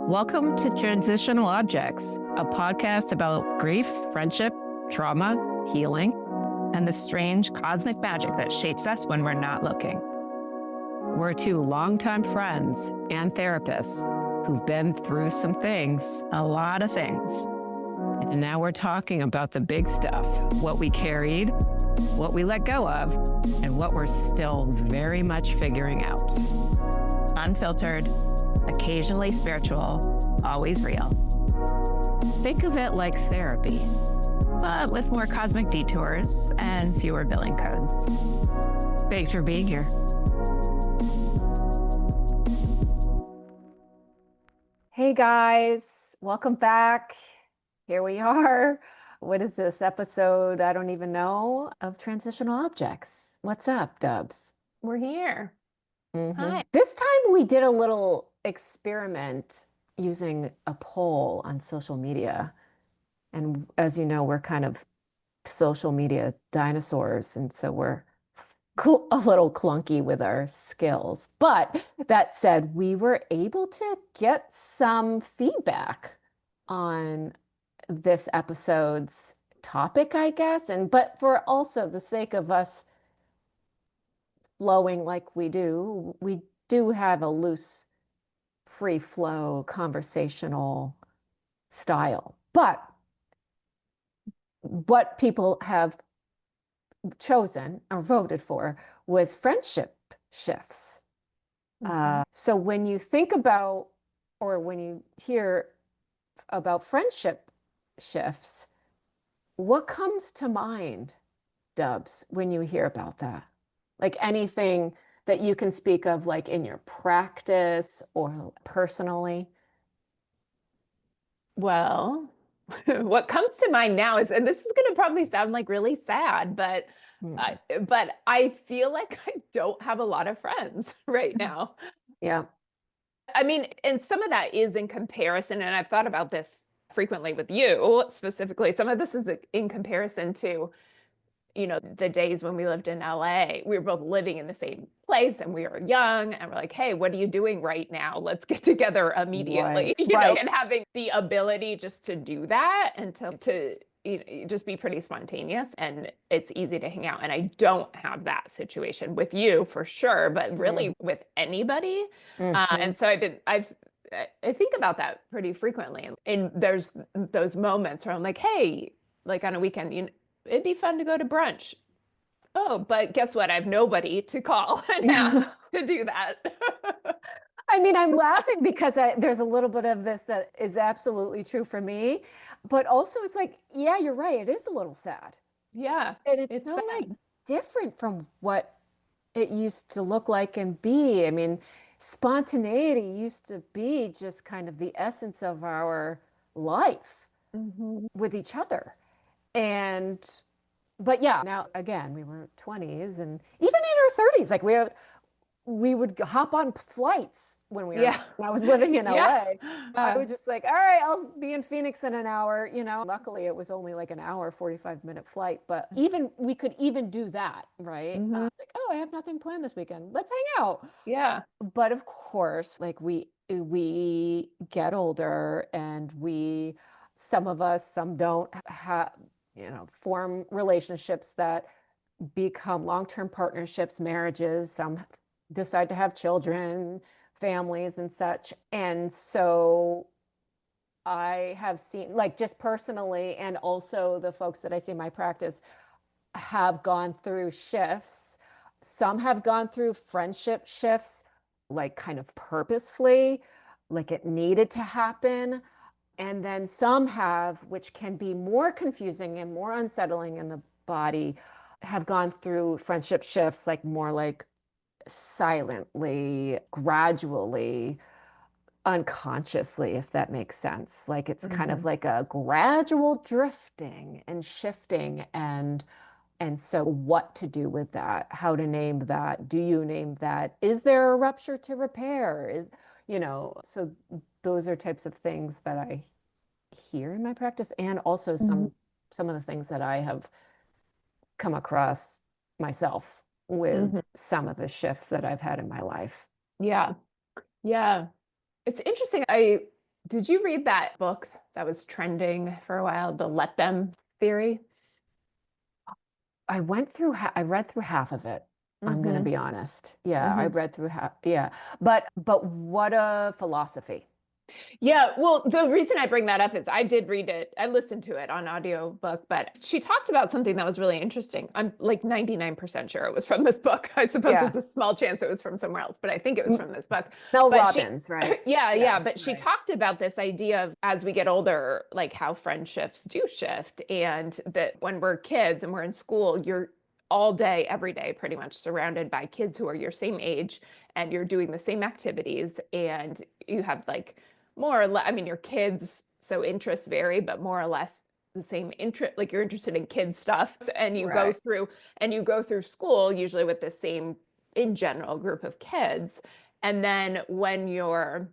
Welcome to Transitional Objects, a podcast about grief, friendship, trauma, healing, and the strange cosmic magic that shapes us when we're not looking. We're two longtime friends and therapists who've been through some things, a lot of things. And now we're talking about the big stuff, what we carried, what we let go of, and what we're still very much figuring out. Unfiltered, occasionally spiritual, always real. Think of it like therapy, but with more cosmic detours and fewer billing codes. Thanks for being here. Hey guys, welcome back. Here we are. What is this episode? I don't even know, of Transitional Objects. What's up, Dubs? We're here. Hi. This time we did a little experiment using a poll on social media. And as you know, we're kind of social media dinosaurs. And so we're a little clunky with our skills. But that said, we were able to get some feedback on this episode's topic, I guess. But for also the sake of us flowing like we do have a loose, free flow, conversational style. But what people have chosen or voted for was friendship shifts. So when you think about, or when you hear about friendship shifts, what comes to mind, Dubs, when you hear about that? Like anything that you can speak of, like in your practice or personally? Well, what comes to mind now is, and this is going to probably sound like really sad, but I feel like I don't have a lot of friends right now. Yeah. I mean, and some of that is in comparison, and I've thought about this frequently with you specifically. Some of this is in comparison to, the days when we lived in LA. We were both living in the same place and we were young and we're like, hey, what are you doing right now? Let's get together immediately, Right. and having the ability just to do that and to just be pretty spontaneous, and it's easy to hang out. And I don't have that situation with you for sure, but really with anybody. And so I think about that pretty frequently. And there's those moments where I'm like, hey, like on a weekend, it'd be fun to go to brunch. Oh, but guess what? I have nobody to call and ask to do that. I mean, I'm laughing because there's a little bit of this that is absolutely true for me, but also it's like, yeah, you're right. It is a little sad. Yeah. And it's so sad. like different from what it used to look like and be. I mean, spontaneity used to be just kind of the essence of our life with each other. But yeah, now again, we were 20s and even in our 30s, like we would hop on flights when when I was living in LA. I would just like, all right, I'll be in Phoenix in an hour, Luckily it was only like an hour, 45-minute flight, but we could even do that, right? It's like, oh, I have nothing planned this weekend. Let's hang out. Yeah. But of course, like we get older and some of us, some don't have, form relationships that become long-term partnerships, marriages. Some decide to have children, families, and such. And so I have seen, like, just personally, and also the folks that I see in my practice have gone through shifts. Some have gone through friendship shifts, like kind of purposefully, like it needed to happen. And then some have, which can be more confusing and more unsettling in the body, have gone through friendship shifts, like more like silently, gradually, unconsciously, if that makes sense. Like it's kind of like a gradual drifting and shifting, and so what to do with that, how to name that, do you name that, is there a rupture to repair, so those are types of things that I hear in my practice, and also some of the things that I have come across myself with some of the shifts that I've had in my life. Yeah. Yeah. It's interesting. I Did you read that book that was trending for a while, the let them theory? I read through half of it. I'm going to Mm-hmm. be honest. Yeah, I Mm-hmm. read through half. Yeah. But what a philosophy. Yeah, well, the reason I bring that up is I did read it. I listened to it on audiobook, but she talked about something that was really interesting. I'm like 99% sure it was from this book. I suppose Yeah. there's a small chance it was from somewhere else, but I think it was M- from this book. Mel But she, Robbins, right? yeah, Yeah, yeah, but she right. talked about this idea of as we get older, like how friendships do shift, and that when we're kids and we're in school, you're all day, every day, pretty much surrounded by kids who are your same age, and you're doing the same activities, and you have like more or less, I mean, your kids, so interests vary, but more or less the same interest, like you're interested in kid stuff. And Right. you go through school usually with the same, in general, group of kids. And then when you're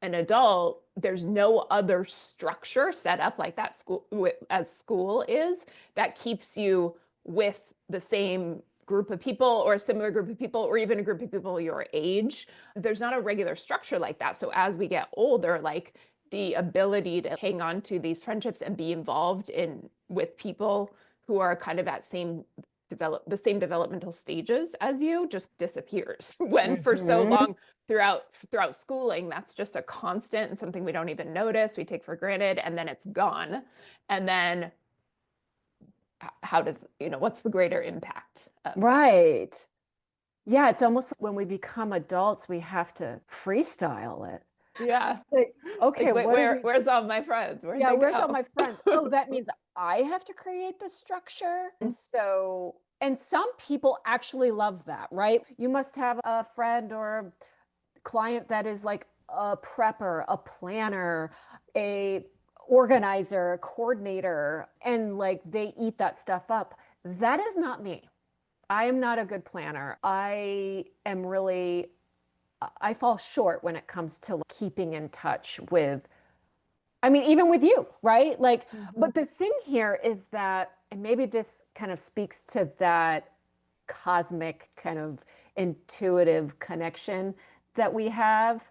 an adult, there's no other structure set up like that school as school is that keeps you with the same group of people or a similar group of people or even a group of people your age. There's not a regular structure like that. So as we get older, like the ability to hang on to these friendships and be involved in with people who are kind of at the same developmental stages as you just disappears when for so Hmm. long throughout schooling, that's just a constant and something we don't even notice, we take for granted, and then it's gone. And then how does, what's the greater impact of that? Right. Yeah, it's almost like when we become adults, we have to freestyle it. Yeah. Like, okay, Like, wait, what do we where's all my friends? Where'd Yeah, they where's all go? my friends? Oh, that means I have to create the structure. And so, and some people actually love that, right? You must have a friend or a client that is like a prepper, a planner, a organizer, a coordinator, and like they eat that stuff up. That is not me. I am not a good planner. I fall short when it comes to keeping in touch with, I mean, even with you, right? Like, Mhm. but the thing here is that, and maybe this kind of speaks to that cosmic kind of intuitive connection that we have.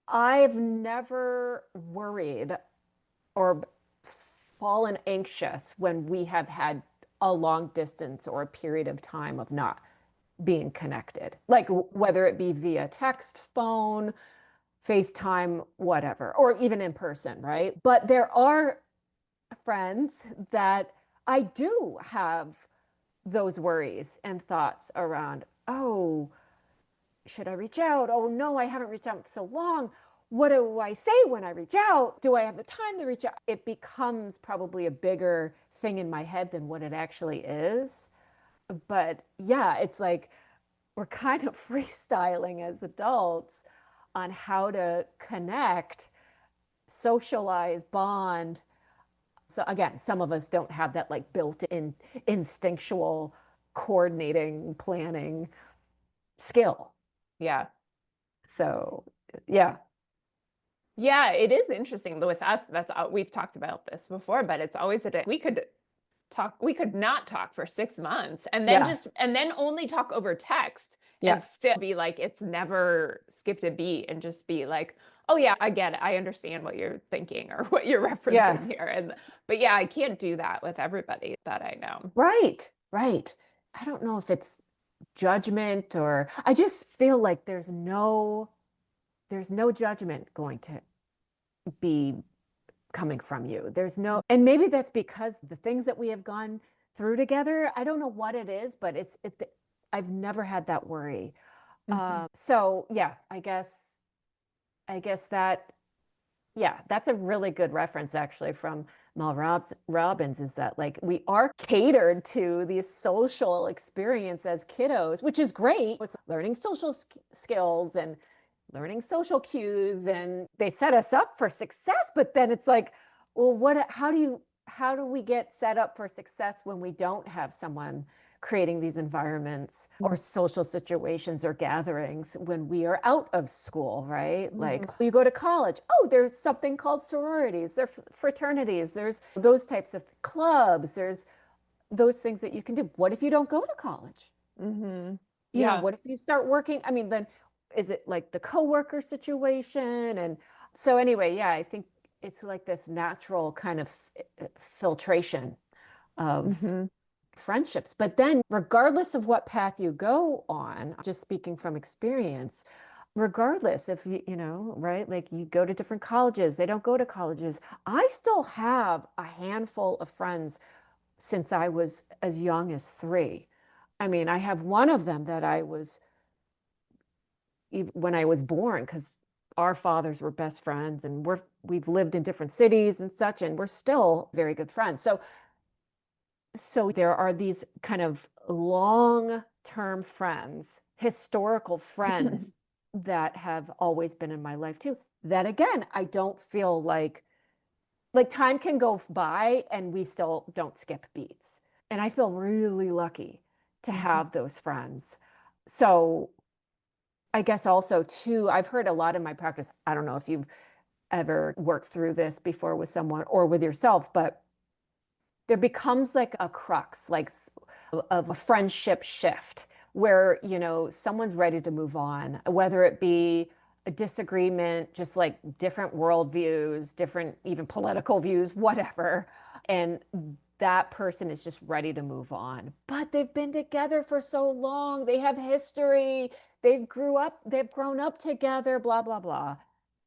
I've never worried or fallen anxious when we have had a long distance or a period of time of not being connected, like whether it be via text, phone, FaceTime, whatever, or even in person, right? But there are friends that I do have those worries and thoughts around, oh, should I reach out? Oh, no, I haven't reached out in so long. What do I say when I reach out? Do I have the time to reach out? It becomes probably a bigger thing in my head than what it actually is. But yeah, it's like we're kind of freestyling as adults on how to connect, socialize, bond. So again, some of us don't have that like built-in instinctual coordinating, planning skill. Yeah. So yeah, Yeah, it is interesting with us. We've talked about this before, but it's always a day. We could not talk for 6 months yeah, and then only talk over text and yeah, still be like, it's never skipped a beat and just be like, oh yeah, I get it. I understand what you're thinking or what you're referencing here. yes, But yeah, I can't do that with everybody that I know. right, right. I don't know if it's judgment or I just feel like there's no judgment going to be coming from you. There's no, and maybe that's because the things that we have gone through together, I don't know what it is, but I've never had that worry. Mhm. So yeah, I guess that, yeah, that's a really good reference actually from Robbins is that like we are catered to these social experience as kiddos, which is great. It's learning social skills and learning social cues and they set us up for success, but then it's like, well, how do we get set up for success when we don't have someone creating these environments or social situations or gatherings when we are out of school, right? Like Mhm. you go to college, oh, there's something called sororities, there's fraternities, there's those types of clubs, there's those things that you can do. What if you don't go to college? Mhm. You know, Yeah. what if you start working? I mean, then Is it like the coworker situation? And so anyway, yeah, I think it's like this natural kind of filtration of Hmm. friendships. But then, regardless of what path you go on, just speaking from experience, regardless if right, like you go to different colleges, they don't go to colleges. I still have a handful of friends since I was as young as 3. I mean, I have one of them that I was when I was born, because our fathers were best friends and we've lived in different cities and such, and we're still very good friends. So there are these kind of long-term friends, historical friends that have always been in my life too. That again, I don't feel like time can go by and we still don't skip beats. And I feel really lucky to Hmm. have those friends. So I guess also too, I've heard a lot in my practice. I don't know if you've ever worked through this before with someone or with yourself, but there becomes like a crux, like of a friendship shift where, someone's ready to move on, whether it be a disagreement, just like different worldviews, different even political views, whatever. And that person is just ready to move on. But they've been together for so long. They have history. They've grown up together, blah, blah, blah.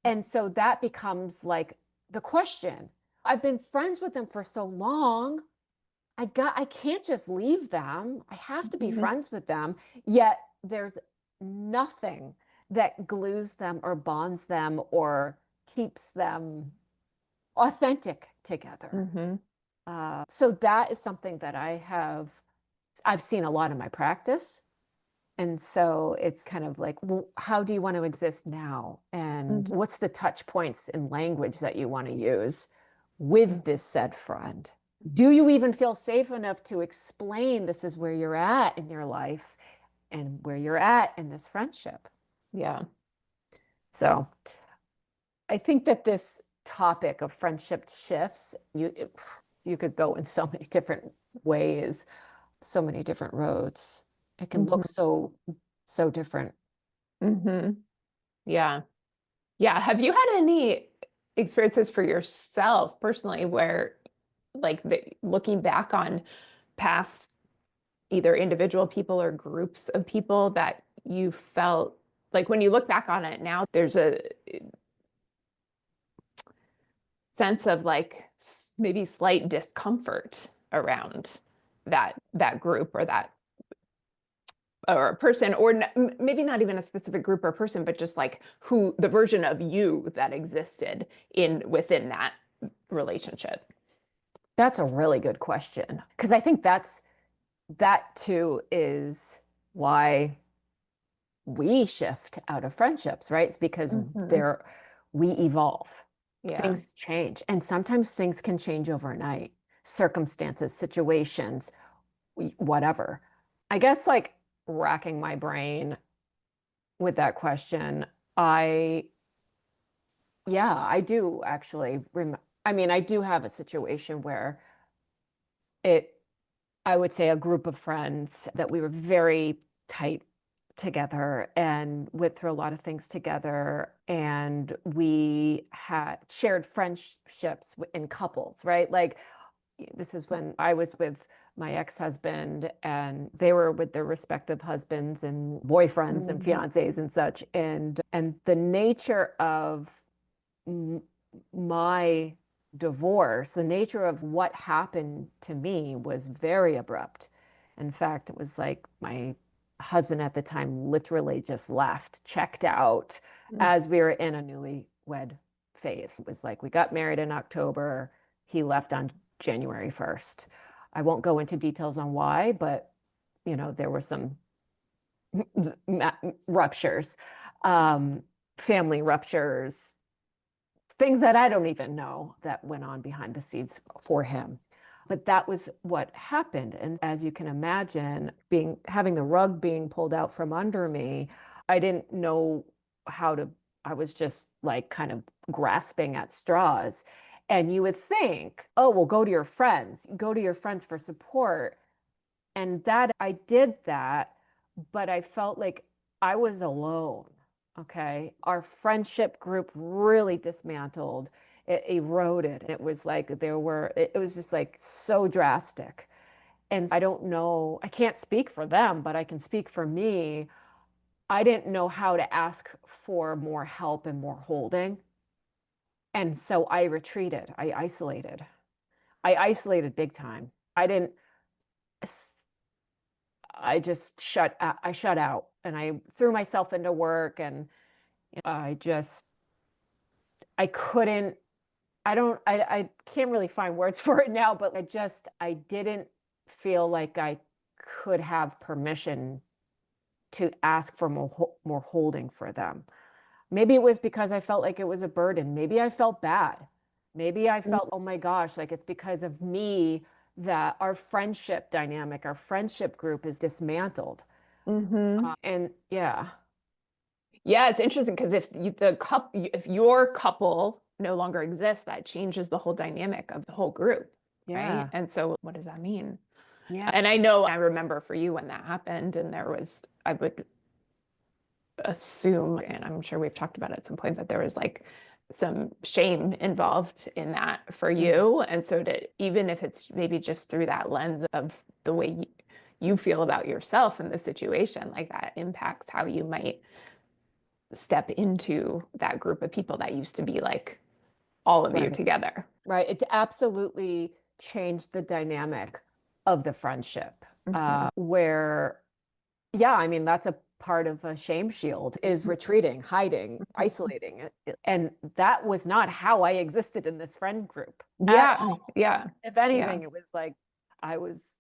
And so that becomes like the question. I've been friends with them for so long. I can't just leave them. I have to be Hmm. friends with them. Yet there's nothing that glues them or bonds them or keeps them authentic together. Hmm. So that is something that I've seen a lot in my practice. And so it's kind of like, well, how do you want to exist now? And Hmm. what's the touch points in language that you want to use with this said friend? Do you even feel safe enough to explain this is where you're at in your life and where you're at in this friendship? Yeah. So I think that this topic of friendship shifts, you could go in so many different ways, so many different roads. It can look Hmm. so different. Hmm. Yeah. Yeah. Have you had any experiences for yourself personally where, like, looking back on past either individual people or groups of people that you felt like when you look back on it now, there's a sense of like maybe slight discomfort around that group or that or a person or maybe not even a specific group or person but just like who the version of you that existed in within that relationship. That's a really good question because I think that too is why we shift out of friendships, right? It's because Hmm. there we evolve. Yeah. Things change, and sometimes things can change overnight. Circumstances, situations, whatever. I guess like racking my brain with that question, I yeah, I do actually I mean, I do have a situation where it I would say a group of friends that we were very tight together and went through a lot of things together. And we had shared friendships in couples, right? Like this is when I was with my ex-husband and they were with their respective husbands and boyfriends and Hmm. fiancés and such. And the nature of my divorce, the nature of what happened to me was very abrupt. In fact, it was like my husband at the time literally just left, checked out as we were in a newlywed phase. It was like we got married in October, he left on January 1st. I won't go into details on why, but there were some ruptures, um, family ruptures, things that I don't even know that went on behind the scenes for him. But that was what happened. And as you can imagine, having the rug being pulled out from under me, I didn't know how to, I was just like kind of grasping at straws. And you would think, oh, well, go to your friends for support. And that I did that, but I felt like I was alone. Okay. Our friendship group really dismantled, it eroded. It was like it was just like so drastic. And I don't know, I can't speak for them, but I can speak for me. I didn't know how to ask for more help and more holding. And so I retreated, I isolated big time. I didn't, I just I shut out and I threw myself into work and I just, I couldn't, I can't really find words for it now, but I didn't feel like I could have permission to ask for more holding for them. Maybe it was because I felt like it was a burden. Maybe I felt bad. Maybe I felt, oh my gosh, like it's because of me that our friendship dynamic, our friendship group is dismantled. Mm-hmm. And yeah, Yeah, it's interesting because if your couple no longer exists, that changes the whole dynamic of the whole group, right? yeah, And so what does that mean? yeah, And I remember for you when that happened, and I would assume, and I'm sure we've talked about it at some point, that there was like some shame involved in that for mm, you. And so even if it's maybe just through that lens of the way you feel about yourself in the situation, like that impacts how you might step into that group of people that used to be like all of you right, together. right. It absolutely changed the dynamic of the friendship, Mhm. where yeah, I mean, that's a part of a shame shield is retreating, hiding, isolating. And that was not how I existed in this friend group at Yeah, all. yeah, If yeah. anything, it was like I was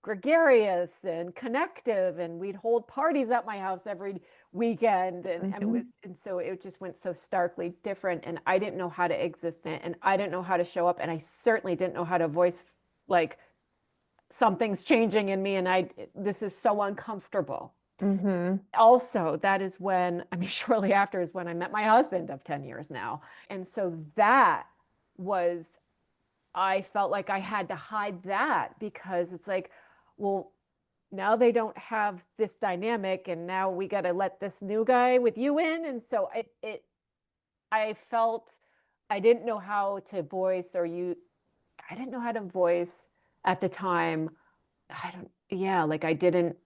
gregarious and connective, and we'd hold parties at my house every weekend. And it Hmm. was, and so it just went so starkly different. And I didn't know how to exist in it, and I didn't know how to show up. And I certainly didn't know how to voice like something's changing in me, and this is so uncomfortable. Hmm. Also, that is when, I mean, shortly after is when I met my husband of 10 years now. And so that was, I felt like I had to hide that because it's like, well, now they don't have this dynamic and now we got to let this new guy with you in. And so I felt I didn't know how to voice I didn't know how to voice at the time. Yeah, like I didn't,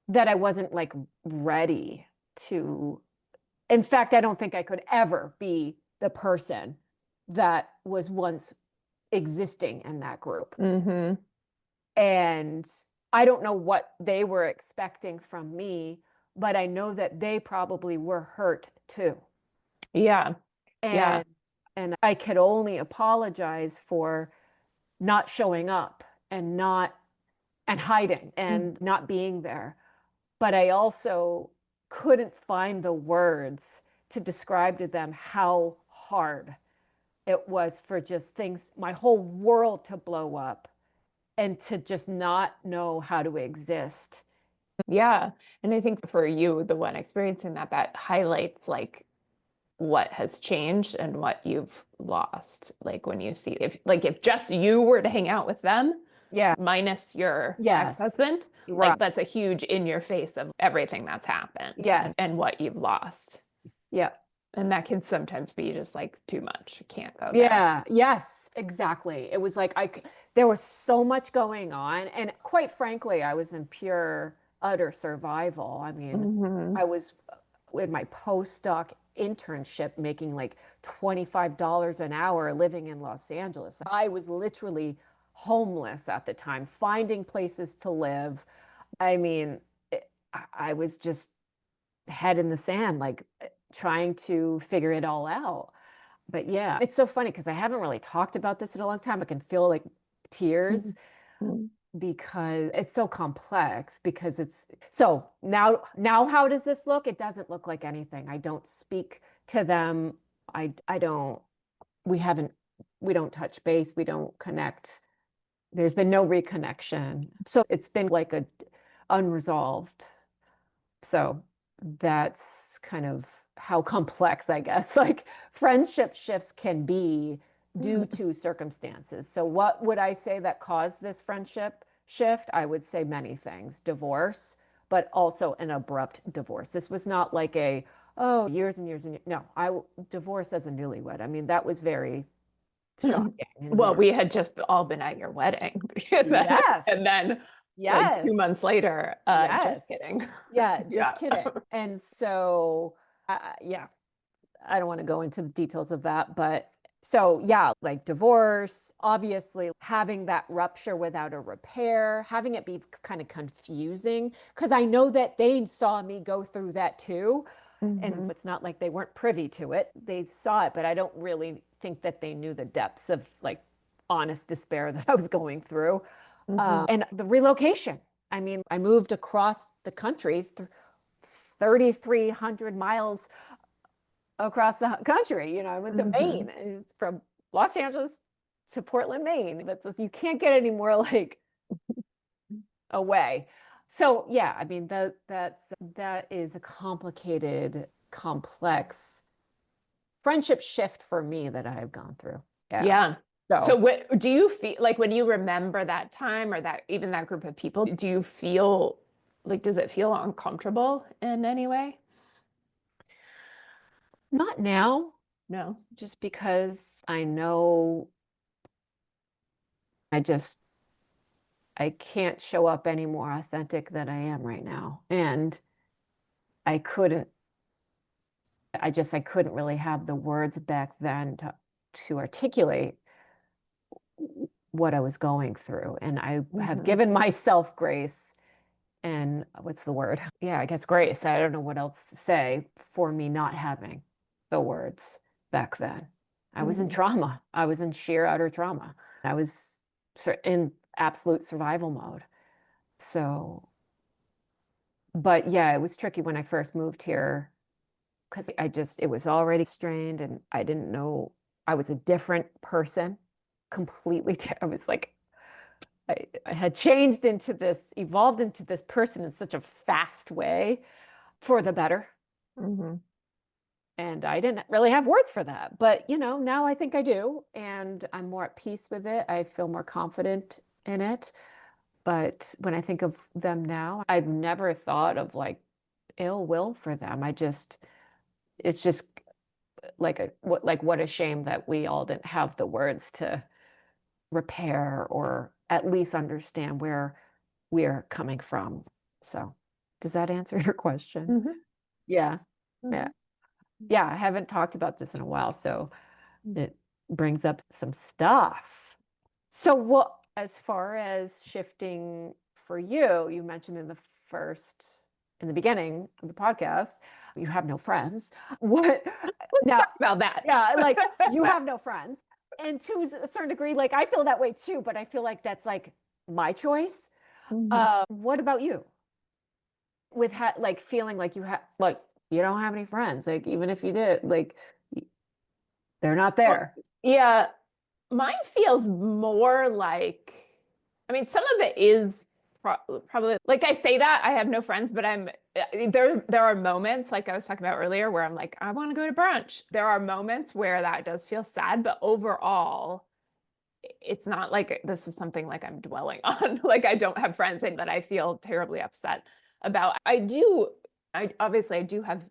that I wasn't like ready to. In fact, I don't think I could ever be the person that was once existing in that group. Hmm. And I don't know what they were expecting from me, but I know that they probably were hurt too. Yeah, yeah. And I could only apologize for not showing up and not and hiding and not being there. But I also couldn't find the words to describe to them how hard it was for just things, my whole world to blow up and to just not know how to exist. Yeah. And I think for you, the one experiencing that, that highlights like what has changed and what you've lost. Like when you see if just you were to hang out with them, Yeah. minus your Yes. ex-husband, Right. like that's a huge in your face of everything that's happened Yes. and what you've lost. Yeah. And that can sometimes be just like too much. You can't go there. Yeah. Yes. Exactly. It was like there was so much going on. And quite frankly, I was in pure, utter survival. I mean, Hmm. I was with my postdoc internship making like $25 an hour living in Los Angeles. I was literally homeless at the time, finding places to live. I mean, I was just head in the sand, like trying to figure it all out. But yeah, it's so funny because I haven't really talked about this in a long time. I can feel like tears Hmm. because it's so complex because it's so now how does this look? It doesn't look like anything. I don't speak to them. I don't we haven't we don't touch base, we don't connect. There's been no reconnection. So it's been like a unresolved. So that's kind of how complex, I guess, like friendship shifts can be due to circumstances. So, what would I say that caused this friendship shift? I would say many things. Divorce but also an abrupt divorce. This was not like a, oh, years and years and years. No, divorced as a newlywed. I mean, that was very shocking and Well, very, we had just all been at your wedding. And yes, then like 2 months yes, later, just yes. kidding. Yeah, just Yeah. kidding. And so, yeah, I don't want to go into the details of that, but so yeah, like divorce, obviously having that rupture without a repair, having it be kind of confusing because I know that they saw me go through that too. And Mhm. it's not like they weren't privy to it. They saw it, but I don't really think that they knew the depths of like honest despair that I was going through. Mhm. And the relocation. I mean, I moved across the country, 3,300 miles across the country. I went to Mhm. Maine, and it's from Los Angeles to Portland, Maine. You can't get any more like away. So yeah, I mean that is a complicated, complex friendship shift for me that I have gone through. Yeah. Yeah. So So what do you feel like when you remember that time or that even that group of people, do you feel like does it feel uncomfortable in any way? not now, No. just because I know I just I can't show up any more authentic than I am right now. And I couldn't I couldn't really have the words back then to articulate what I was going through. And I have Mhm. given myself grace and what's the word? Yeah, I guess grace. I don't know what else to say for me not having the words back then. I was in Mhm. trauma. I was in sheer utter trauma. I was in absolute survival mode. So, but yeah, it was tricky when I first moved here because it was already strained and I didn't know I was a different person completely. I was like, I had changed evolved into this person in such a fast way for the better. Mhm. And I didn't really have words for that. But, now I think I do. And I'm more at peace with it. I feel more confident in it. But when I think of them now, I've never thought of like ill will for them. It's just what a shame that we all didn't have the words to repair or at least understand where we're coming from. So, does that answer your question? Mhm. Yeah. Yeah. Mhm. Yeah, I haven't talked about this in a while, so it brings up some stuff. So as far as shifting for you, you mentioned in the beginning of the podcast, you have no friends. What Let's now? talk about that. Yeah, like you have no friends. And to a certain degree, like I feel that way too, but I feel like that's like my choice. Mhm. What about you? With like feeling like you don't have any friends, like even if you did, like they're not Well, there. yeah, mine feels more like, I mean, some of it is probably like I say that I have no friends, but there are moments like I was talking about earlier where I'm like, I want to go to brunch. There are moments where that does feel sad, but overall, it's not like this is something like I'm dwelling on. Like I don't have friends and that I feel terribly upset about. I do have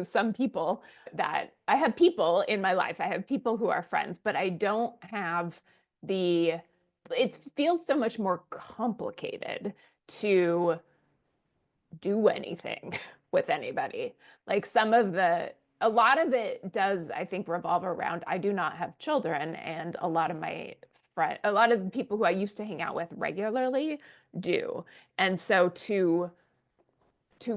some people that I have people in my life. I have people who are friends, but I don't have the, it feels so much more complicated to do anything with anybody. Like a lot of it does, I think, revolve around I do not have children, and a lot of the people who I used to hang out with regularly do. And so to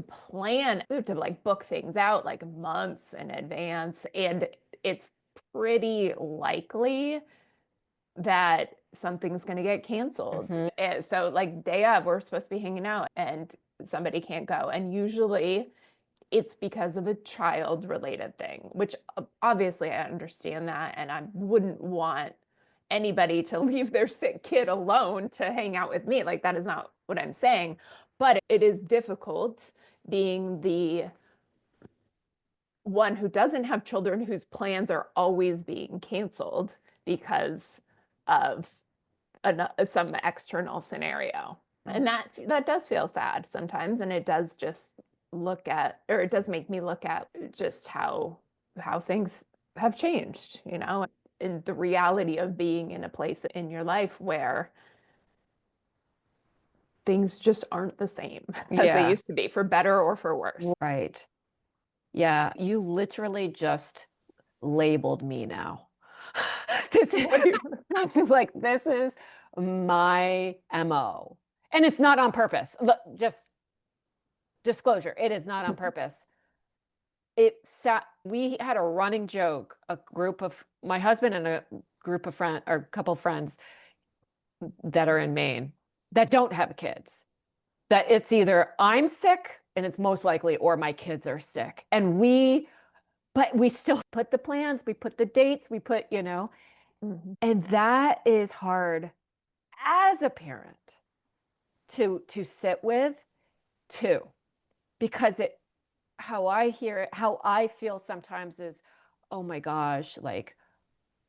plan, we have to like book things out like months in advance, and it's pretty likely that something's going to get canceled. Mhm. And so like day of, we're supposed to be hanging out and somebody can't go. And usually it's because of a child related thing, which obviously I understand that. And I wouldn't want anybody to leave their sick kid alone to hang out with me. Like that is not what I'm saying. But it is difficult being the one who doesn't have children whose plans are always being canceled because of some external scenario. And that does feel sad sometimes. And it does just look at, or it does make me look at just how things have changed, and the reality of being in a place in your life where things just aren't the same as they Yeah. used to be, for better or for worse. Right. Yeah. You literally just labeled me now. This is What do you- like, this is my MO. And it's not on purpose. Look, just disclosure, it is not on purpose. We had a running joke, a group of my husband and a group of friends or a couple of friends that are in Maine that don't have kids. That it's either I'm sick and it's most likely, or my kids are sick. But we still put the plans, we put the dates, we put, Mhm. and that is hard as a parent to sit with too, because how I hear it, how I feel sometimes is, oh my gosh, like,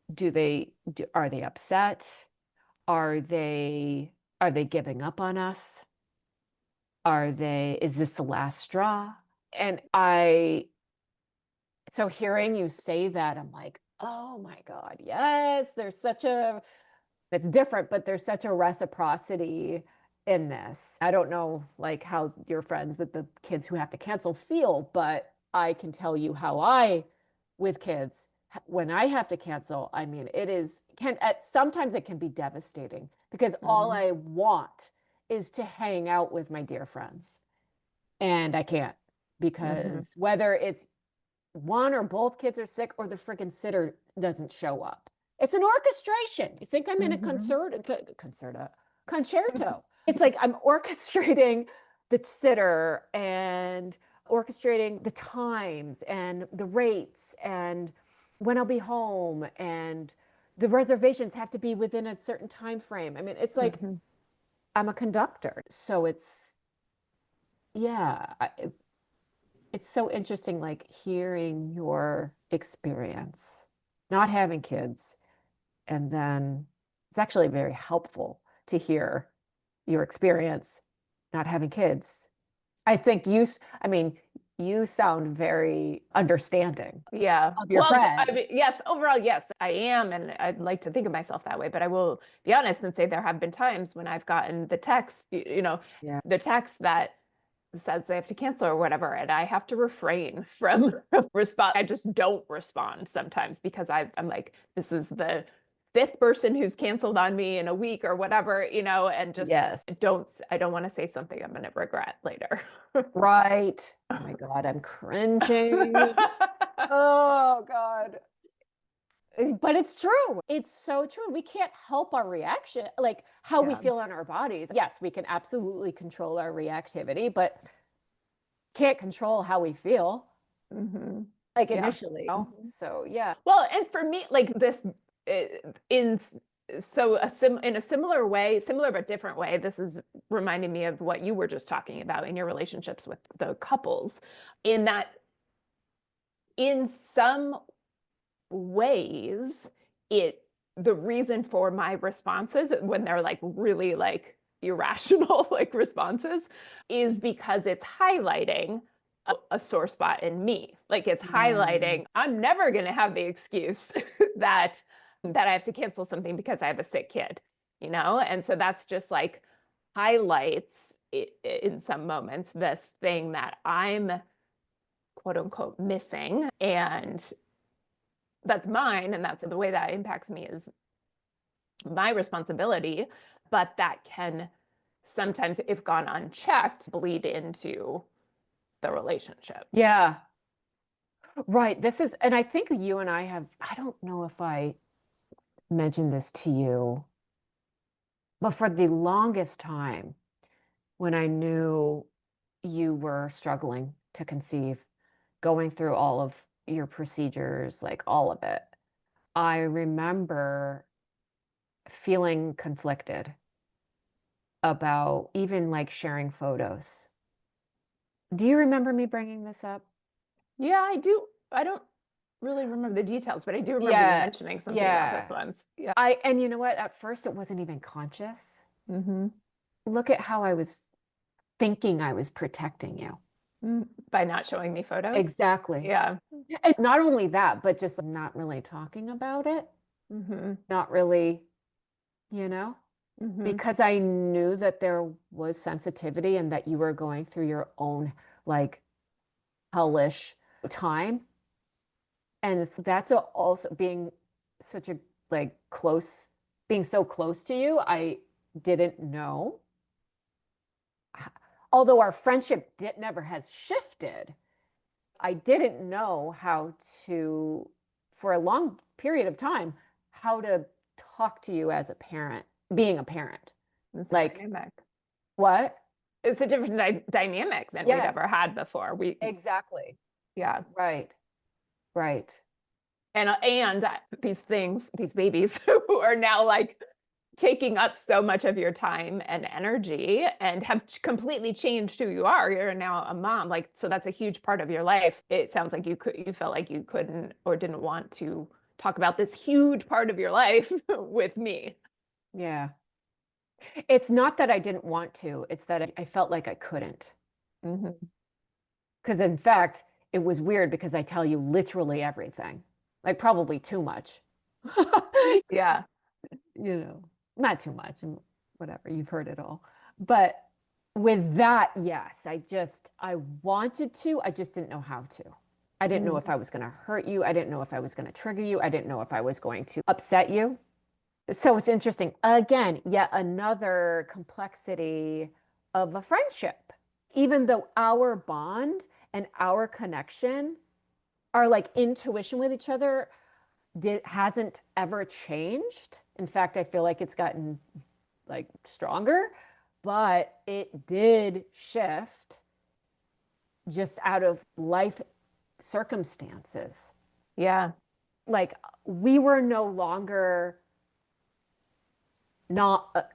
are they upset? Are they giving up on us? Is this the last straw? And so hearing you say that, I'm like, oh my God, yes, it's different, but there's such a reciprocity in this. I don't know like how your friends with the kids who have to cancel feel, but I can tell you how with kids, when I have to cancel, I mean, sometimes it can be devastating because all Mhm. I want is to hang out with my dear friends. And I can't Mhm. because whether it's one or both kids are sick or the freaking sitter doesn't show up. It's an orchestration. You think I'm in a Mhm. concerto. It's like I'm orchestrating the sitter and orchestrating the times and the rates and when I'll be home, and the reservations have to be within a certain time frame. I mean, it's like Mhm. I'm a conductor. So yeah, it's so interesting, like hearing your experience, not having kids. And then it's actually very helpful to hear your experience not having kids. I mean, you sound very understanding Yeah. of your Well, I friends. mean, yes, overall, yes, I am. And I'd like to think of myself that way. But I will be honest and say there have been times when I've gotten the text, Yeah. the text that says they have to cancel or whatever. And I have to refrain from respond. I just don't respond sometimes because I'm like, this is the fifth person who's canceled on me in a week or whatever, and just Yes. I don't want to say something I'm going to regret later. Right. Oh my God, I'm cringing. Oh God. But it's true. It's so true. We can't help our reaction, like how we Yeah. feel in our bodies. Yes, we can absolutely control our reactivity, but can't control how we feel, Hmm. like Yeah. initially. Mhm. So yeah. Well, and for me, like this, in in a similar way, similar but different way, this is reminding me of what you were just talking about in your relationships with the couples, in that in some ways, it the reason for my responses when they're like really like irrational like responses is because it's highlighting a sore spot in me. Like it's Mm. highlighting I'm never going to have the excuse that I have to cancel something because I have a sick kid, And so that's just like highlights in some moments this thing that I'm quote unquote missing, and that's mine, and that's the way that impacts me is my responsibility, but that can sometimes, if gone unchecked, bleed into the relationship. Yeah. Right. And I think I don't know if I mentioned this to you, but for the longest time, when I knew you were struggling to conceive, going through all of your procedures, like all of it, I remember feeling conflicted about even like sharing photos. Do you remember me bringing this up? Yeah, I do. I don't really remember the details, but I do remember you Yeah, mentioning something about this yeah. once. Yeah. And you know what? At first, it wasn't even conscious. Hmm. look at how I was thinking I was protecting you. By not showing me photos. Exactly. Yeah. And not only that, but just not really talking about it, Mm-hmm. not really, you know, Mm-hmm. because I knew that there was sensitivity and that you were going through your own like hellish time. And that's also being such a like close, being so close to you, I didn't know. Although our friendship never has shifted, I didn't know how to, for a long period of time, how to talk to you as a parent, being a parent. It's a Like, dynamic. what? It's a different dynamic than we'd ever Yes, had before. exactly. Yeah. Right, right. And these things, these babies who are now like taking up so much of your time and energy and have completely changed who you are. You're now a mom. Like, so that's a huge part of your life. It sounds like you felt like you couldn't or didn't want to talk about this huge part of your life with me. Yeah. It's not that I didn't want to, it's that I felt like I couldn't. Hmm. Because in fact, it was weird because I tell you literally everything, like probably too much. Yeah. You know, not too much and whatever, you've heard it all. But with that, yes, I wanted to, I just didn't know how to. I didn't know if Mhm. I was going to hurt you. I didn't know if I was going to trigger you. I didn't know if I was going to upset you. So it's interesting. Again, yet another complexity of a friendship. Even though our bond and our connection, our like intuition with each other hasn't ever changed. In fact, I feel like it's gotten like stronger, but it did shift just out of life circumstances. Yeah. Like we were no longer not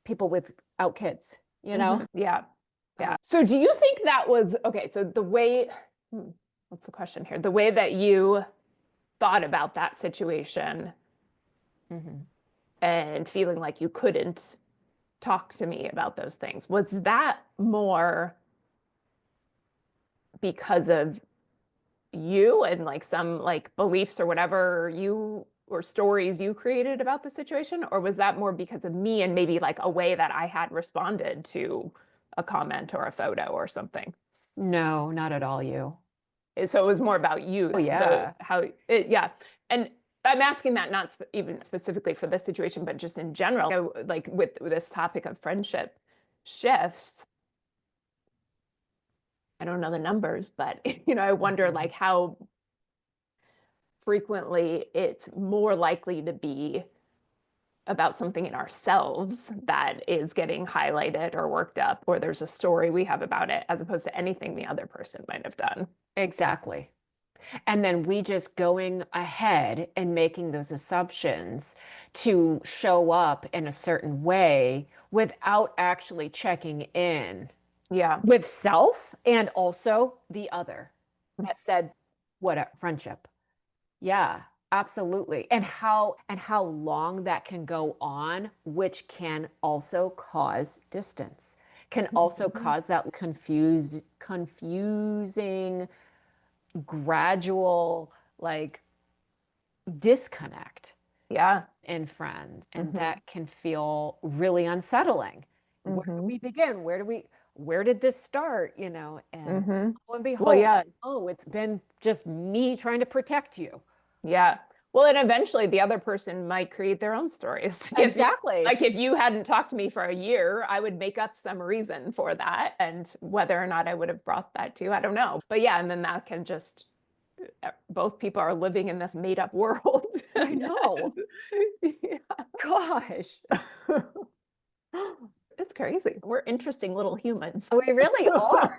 people without kids, you know? Yeah. Uh, Yeah. So do you think that was okay? So the way, what's the question here? The way that you thought about that situation mhm. and feeling like you couldn't talk to me about those things, was that more because of you and like some like beliefs or whatever you or stories you created about the situation? Or was that more because of me and maybe like a way that I had responded to a comment or a photo or something? No, not at all you. So it was more about Oh use, the yeah. how it, yeah. And I'm asking that not even specifically for this situation, but just in general. So, like with this topic of friendship shifts, I don't know the numbers, but I wonder Mhm. like how frequently it's more likely to be about something in ourselves that is getting highlighted or worked up, or there's a story we have about it, as opposed to anything the other person might have done. Exactly. And then we just going ahead and making those assumptions to show up in a certain way without actually checking in Yeah. with self and also the other that said, what a friendship. Yeah, absolutely. And how long that can go on, which can also cause distance, can also Mhm. cause that confusing, gradual, like disconnect Yeah. in friends. And Hmm. that can feel really unsettling. Where do Hmm. we begin? Where did this start? And Hmm. lo and Well, behold, yeah. oh, it's been just me trying to protect you. Yeah. Well, and eventually the other person might create their own stories. Exactly. Like if you hadn't talked to me for a year, I would make up some reason for that. And whether or not I would have brought that to you, I don't know. But yeah, and then that can just both people are living in this made up world. I know. Gosh, It's crazy. We're interesting little humans. we really are.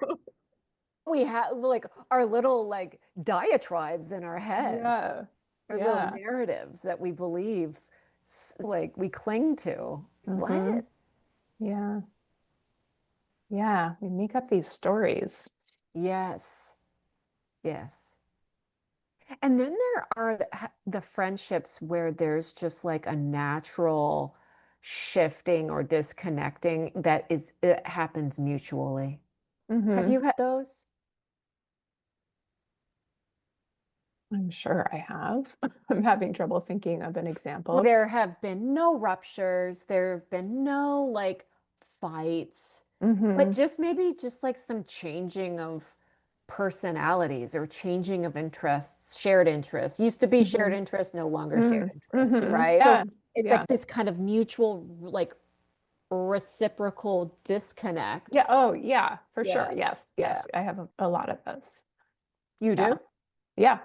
We have like our little like diatribes in our head, Yeah. our little Yeah. narratives that we believe, like we cling to. Hmm. What? Yeah. Yeah. We make up these stories. Yes, yes. And then there are the friendships where there's just like a natural shifting or disconnecting that it happens mutually. Have Hmm. you had those? I'm sure I have. I'm having trouble thinking of an Well, example. there have been no ruptures, there have been no like fights, but Hmm. just maybe just like some changing of personalities or changing of interests, shared interests. Used to be shared Hmm. interests, no longer shared Hmm. interest, Hmm. right? So Yeah. it's Yeah. like this kind of mutual, like reciprocal disconnect. Yeah. Oh, yeah, for sure. Yeah, Yes. yeah. Yes. I have a lot of those. You Yeah. do? Yeah.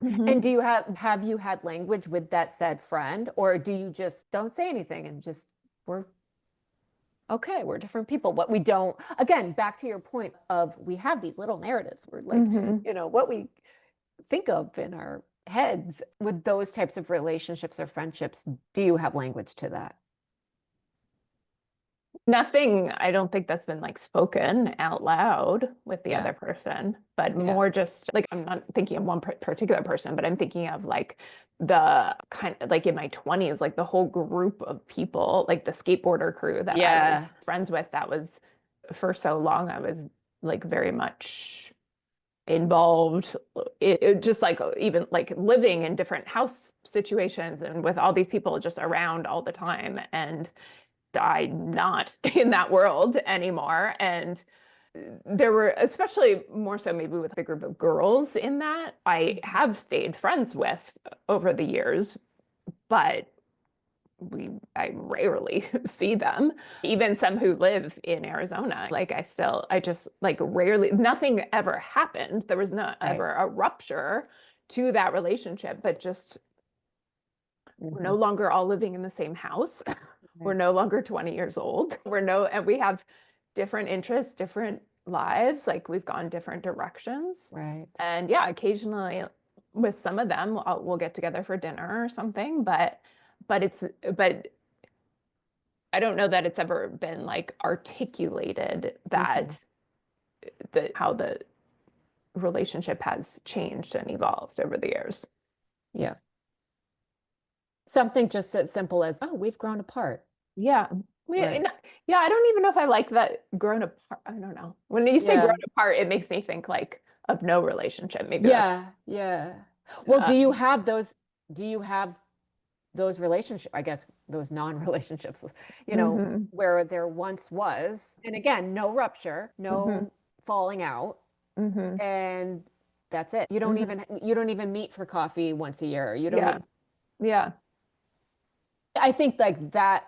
And Hmm. do you have you had language with that said friend, or do you just don't say anything and just we're okay, we're different people. What we don't, again, back to your point of we have these little narratives. We're like, Hmm. what we think of in our heads with those types of relationships or friendships. Do you have language to that? Nothing, I don't think that's been like spoken out loud with the Yeah, other person, but yeah, more just like I'm not thinking of one particular person, but I'm thinking of like the kind of like in my 20s, like the whole group of people, like the skateboarder crew that I was yeah. friends with, that was for so long, I was like very much involved. It just like even like living in different house situations and with all these people just around all the time. And I'm not in that world anymore. And there were, especially more so maybe with a group of girls in that I Mhm. have stayed friends with over the years, but I rarely see them. Even some who live in Arizona, like I just like rarely, nothing ever happened. There was not Right. ever a rupture to that relationship, but just we're Hmm. no longer all living in the same house. We're Right. no longer 20 years old. And we have different interests, different lives. Like we've gone different directions. Right. And yeah, occasionally with some of them, we'll get together for dinner or something. But it's, but I don't know that it's ever been like articulated Hmm. that how the relationship has changed and evolved over the years. Yeah. Something just as simple as, oh, we've grown apart. Yeah. Right. Yeah, I don't even know if I like that grown apart. I don't know. When you say grown Yeah. apart, it makes me think like of no relationship. Maybe that's Yeah. Yeah. Well, uh, do you have those relationships, I guess those non-relationships, hmm. where there once was, and again, no rupture, Hmm. no falling out, Hmm. and that's it. Hmm. You don't even meet for coffee once a year. You don't Yeah. even, Yeah. I think like that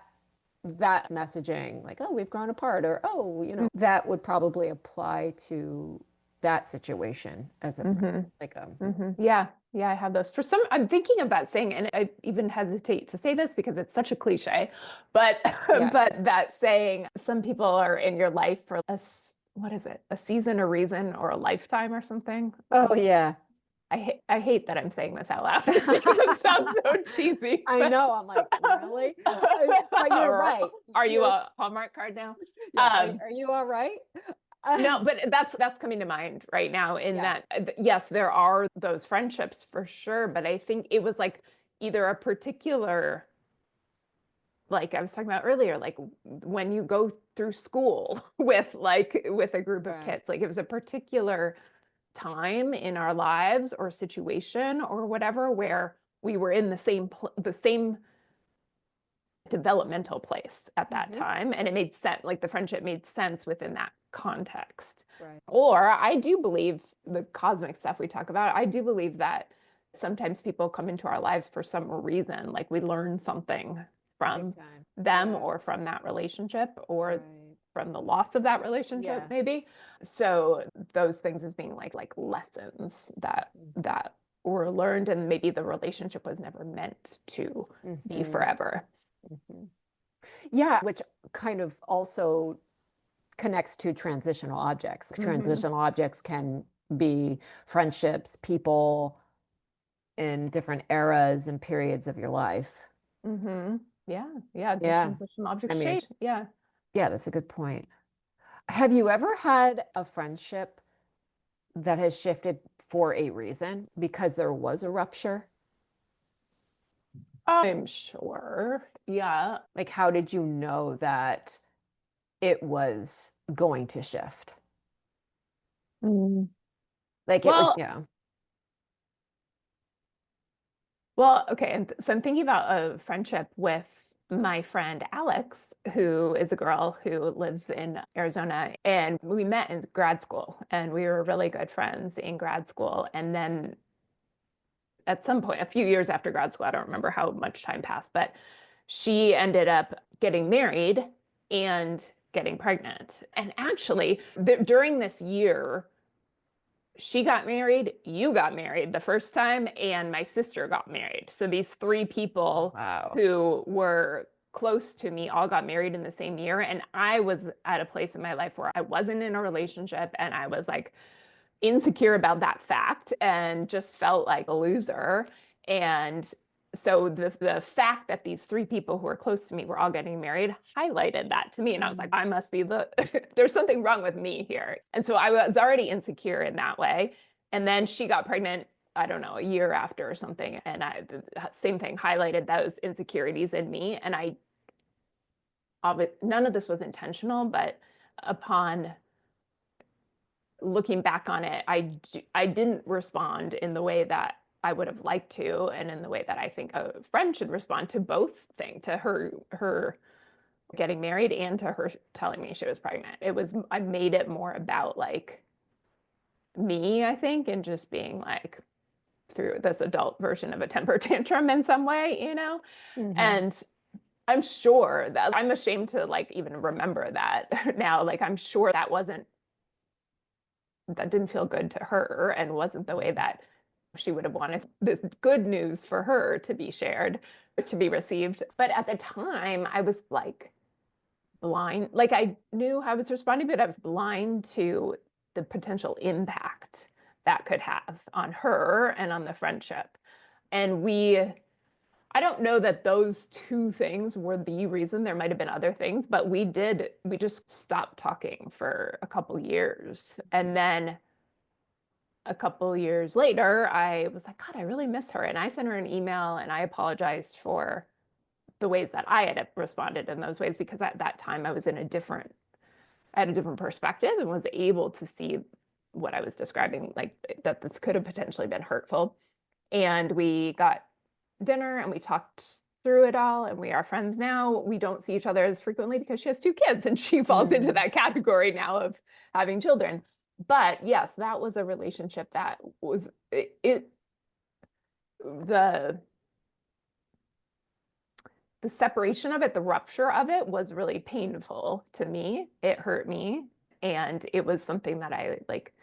messaging, like, oh, we've grown apart, or oh, that would probably apply to that situation as a friend. Hmm. Like Yeah. Yeah, I have those. I'm thinking of that saying, and I even hesitate to say this because it's such a cliche, but yeah. but that saying, some people are in your life for what is it? A season, a reason, or a lifetime or something. Oh yeah. I hate that I'm saying this out loud because it sounds so cheesy. I But know. I'm like, really? But you're right. are you You're a Hallmark card now? Yeah. Um, Are you all right? no, but that's coming to mind right now in Yeah. that yes, there are those friendships for sure, but I think it was like either a particular, like I was talking about earlier, like when you go through school with a group of Right. kids, like it was a particular time in our lives or situation or whatever where we were in the same developmental place at that Hmm. time, and it made sense, like the friendship made sense within that context. Right. Or I do believe the cosmic stuff we talk about, I do believe that sometimes people come into our lives for some reason, like we learn something Big from time. them Yeah. or from that relationship or Right. from the loss of that relationship Yeah. maybe. So those things as being like lessons that were learned, and maybe the relationship was never meant to be Mm-hmm. forever. Hmm. Yeah, which kind of also connects to transitional objects. Hmm. Transitional objects can be friendships, people in different eras and periods of your life. Hmm. Yeah, yeah, the Yeah. transition I objects mean, change. Yeah. yeah, that's a good point. Have you ever had a friendship that has shifted for a reason because there was a rupture? I'm sure. Yeah. Like, how did you know that it was going to shift? Mm. Like it was, Well, yeah. okay. And so I'm thinking about a friendship with my friend Alex, who is a girl who lives in Arizona. And we met in grad school and we were really good friends in grad school. And then at some point, a few years after grad school, I don't remember how much time passed, but she ended up getting married and getting pregnant. And actually, during this year, she got married, you got married the first time, and my sister got married. So these three people Wow. who were close to me all got married in the same year. And I was at a place in my life where I wasn't in a relationship and I was like insecure about that fact and just felt like a loser. And so the fact that these three people who were close to me were all getting married highlighted that to me. And I was like, I must be there's something wrong with me here. And so I was already insecure in that way. And then she got pregnant, I don't know, a year after or something. And the same thing highlighted those insecurities in me. And none of this was intentional, but upon looking back on it, I didn't respond in the way that I would have liked to, and in the way that I think a friend should respond to both things, to her getting married and to her telling me she was pregnant. I made it more about like me, I think, and just being like through this adult version of a temper tantrum in some way, you know? Mhm. And I'm sure that I'm ashamed to like even remember that now. Like I'm sure that didn't feel good to her and wasn't the way that she would have wanted this good news for her to be shared, to be received. But at the time, I was like blind. Like I knew I was responding, but I was blind to the potential impact that could have on her and on the friendship. And I don't know that those two things were the reason. There might have been other things, but we just stopped talking for a couple years. And then a couple years later, I was like, God, I really miss her. And I sent her an email and I apologized for the ways that I had responded in those ways because at that time I was I had a different perspective and was able to see what I was describing, like that this could have potentially been hurtful. And we got dinner and we talked through it all and we are friends now. We don't see each other as frequently because she has two kids and she falls into Mhm. that category now of having children. But yes, that was a relationship that was the the separation of it, the rupture of it was really painful to me. It hurt me. And it was something that I like,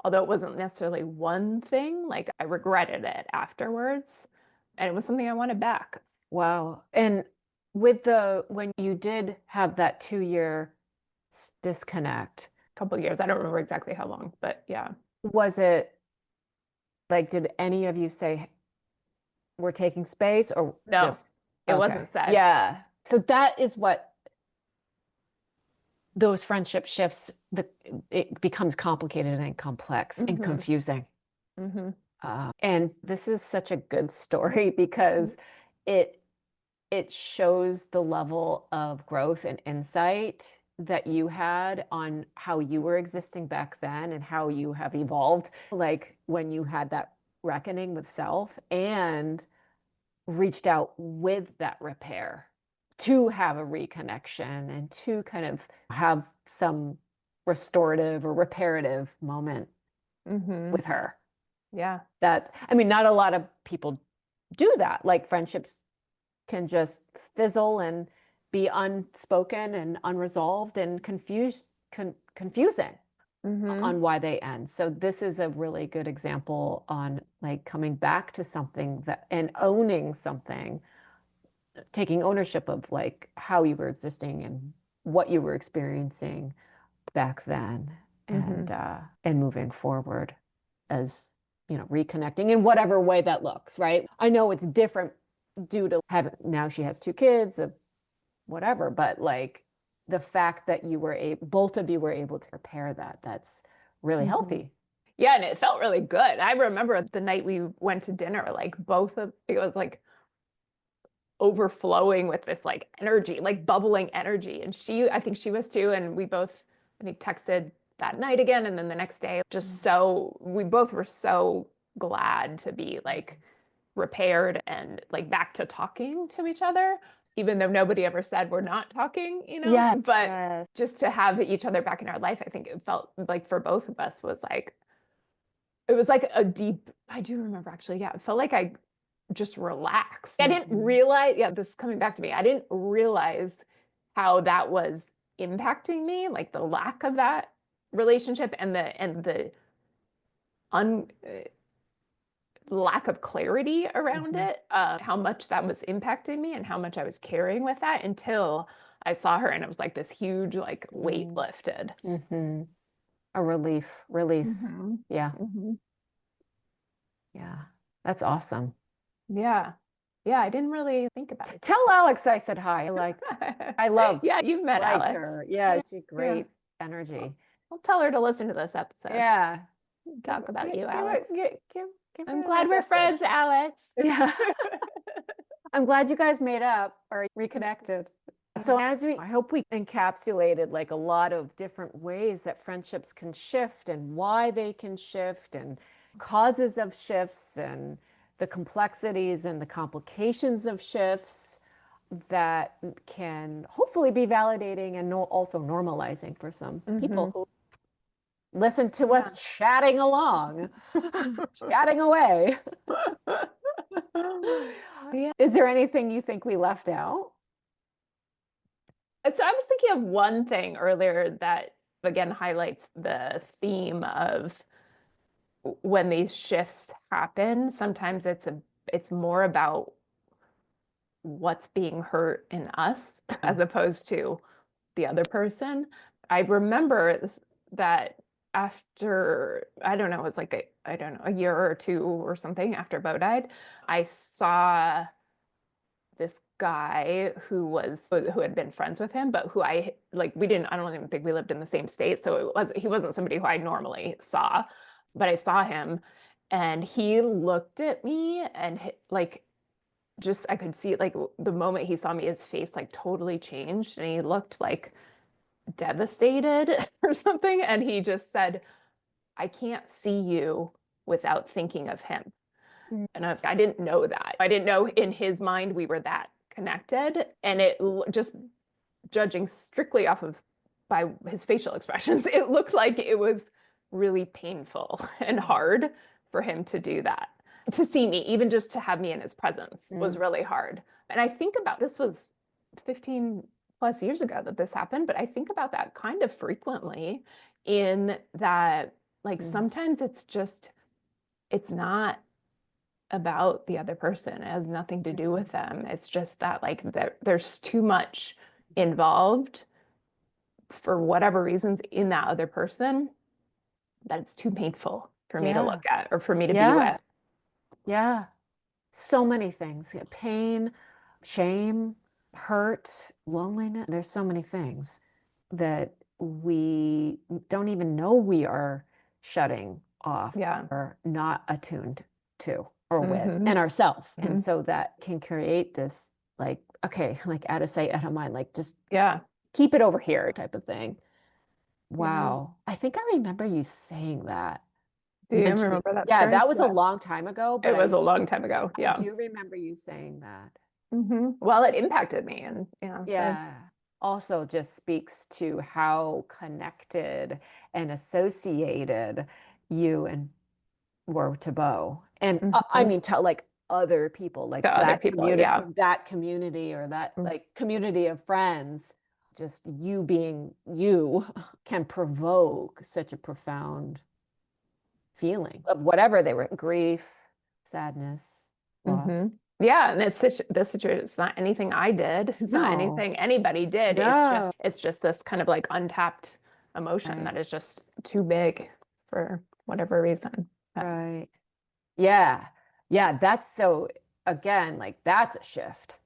although it wasn't necessarily one thing, like I regretted it afterwards. And it was something I wanted back. Wow. And when you did have that 2 year disconnect, A couple of years. I don't remember exactly how long, but yeah. was it like, did any of you say we're taking space or No, just, it wasn't okay. said. Yeah. So that is what those friendship shifts, it becomes complicated and complex and Mm-hmm. confusing. Mm-hmm. And this is such a good story because it it shows the level of growth and insight that you had on how you were existing back then and how you have evolved, like when you had that reckoning with self and reached out with that repair to have a reconnection and to kind of have some restorative or reparative moment Mm-hmm. with her. Yeah. That, I mean, not a lot of people do that. Like friendships can just fizzle and be unspoken and unresolved and confusing Mm-hmm. on why they end. So this is a really good example on like coming back to something that and owning something, taking ownership of like how you were existing and what you were experiencing back then Mm-hmm. and moving forward as reconnecting in whatever way that looks, right? I know it's different due to having now she has two kids, whatever, but like the fact that both of you were able to repair that's really Mm-hmm. healthy. Yeah, and it felt really good. I remember the night we went to dinner, like it was like overflowing with this like energy, like bubbling energy. And I think she was too. And we both, I think, texted that night again. And then the next day, we both were so glad to be like repaired and like back to talking to each other, even though nobody ever said we're not talking, Yeah. but Yes. just to have each other back in our life, I think it felt like for both of us was like, it was like a deep, I do remember actually, yeah, it felt like I just relaxed. I didn't realize, yeah, this is coming back to me. I didn't realize how that was impacting me, like the lack of that relationship and the un lack of clarity around it, how much that was impacting me and how much I was carrying with that until I saw her and it was like this huge like weight lifted. Mm-hmm. A relief, release. Mm-hmm. Yeah. Mm-hmm. Yeah. That's awesome. Yeah. Yeah, I didn't really think about it. Tell Alex I said hi. I love, Yeah, you've met liked Alex. her. Yeah, she's Yeah. great energy. I'll tell her to listen to this episode. Yeah. Talk about you, Give Alex. give I'm her glad a we're message. friends, Alex. Yeah. I'm glad you guys made up or reconnected. So I hope we encapsulated like a lot of different ways that friendships can shift and why they can shift and causes of shifts and the complexities and the complications of shifts that can hopefully be validating and also normalizing for some people who listen to us chatting along, chatting away. Yeah. Is there anything you think we left out? So I was thinking of one thing earlier that again highlights the theme of when these shifts happen, sometimes it's more about what's being hurt in us as opposed to the other person. I remember that after, I don't know, it was like I don't know, a year or two or something after Bo died, I saw this guy who had been friends with him, but who I like I don't even think we lived in the same state. So he wasn't somebody who I normally saw, but I saw him and he looked at me and like just I could see like the moment he saw me, his face like totally changed and he looked like devastated or something. And he just said, I can't see you without thinking of him. And I didn't know that. I didn't know in his mind we were that connected. And it just judging strictly off of by his facial expressions, it looked like it was really painful and hard for him to do that. To see me, even just to have me in his presence was really hard. And I think about this was 15 plus years ago that this happened, but I think about that kind of frequently in that like sometimes it's not about the other person. It has nothing to do with them. It's just that like there's too much involved for whatever reasons in that other person that it's too painful for me to look at or for me to be with. Yeah. So many things. Yeah, pain, shame, hurt, loneliness. There's so many things that we don't even know we are shutting off or not attuned to or with and ourselves. And so that can create this like, okay, like out of sight, out of mind, like just keep it over here type of thing. Wow. I think I remember you saying that. Do you remember that Yeah, story? that was a long time ago, but it was a long time ago. I Yeah. do remember you saying that. Well, it impacted me and Yeah. Also just speaks to how connected and associated you and were to Bo. And I mean to like other people, like to other people. Yeah. that community or that like community of friends, just you being you can provoke such a profound feeling of whatever they were, grief, sadness, loss. Yeah, and it's this situation. It's not anything I did. It's not anything anybody did. It's just this kind of like untapped emotion that is just too big for whatever reason. Right. Yeah. Yeah. That's so again, like that's a shift.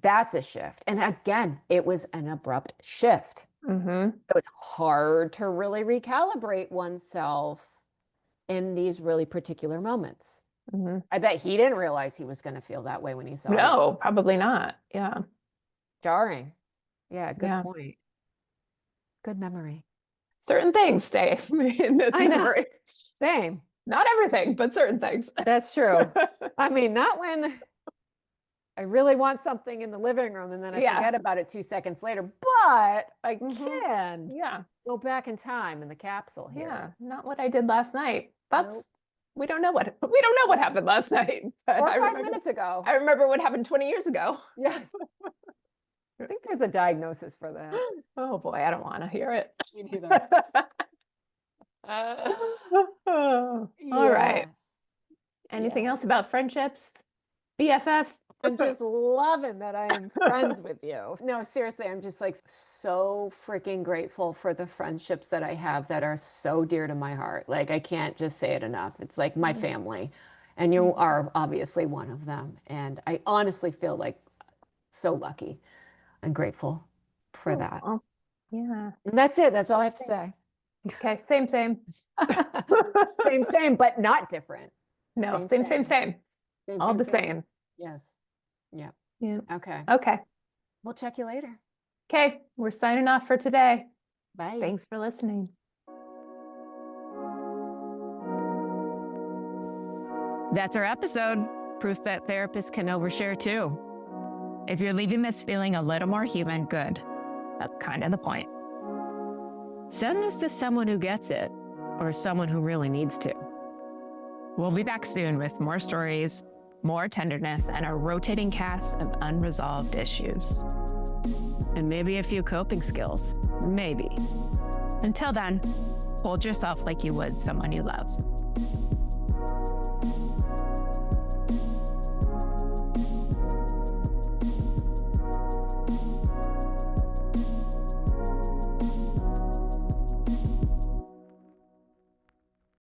That's a shift. And again, it was an abrupt shift. So it's hard to really recalibrate oneself in these really particular moments. Mhm. I bet he didn't realize he was going to feel that way when he saw you. No, probably not. Yeah. Jarring. Yeah, good Yeah. point. Good memory. Certain things stay in this I know. memory. Same. Not everything, but certain things. That's true. I mean, not when I really want something in the living room and then I Yeah. forget about it 2 seconds later, but I Mhm. can Yeah. go back in time in the capsule here. Yeah. Not what I did last night. That's Nope. we don't know what happened last night. But Or I 5 remember, minutes ago. I remember what happened 20 years ago. Yes. I think there's a diagnosis for that. Oh boy, I don't want to hear it. Me neither. All right. Yes. Anything Yes. else about friendships? BFF? I'm just loving that I am friends with you. No, seriously, I'm just like so freaking grateful for the friendships that I have that are so dear to my heart. Like, I can't just say it enough. It's like my family, and you are obviously one of them. And I honestly feel like so lucky and grateful for that. Aw. Yeah. And that's it. That's all I have to say. Okay. Same. Same, but not different. No, Same, same. Same, All the same. same. Yes. Yeah. Yeah. Okay. Okay. We'll check you later. Okay. We're signing off for today. Bye. Thanks for listening. That's our episode. Proof that therapists can overshare too. If you're leaving this feeling a little more human, good. That's kind of the point. Send this to someone who gets it, or someone who really needs to. We'll be back soon with more stories, more tenderness, and a rotating cast of unresolved issues. And maybe a few coping skills. Maybe. Until then, hold yourself like you would someone you love.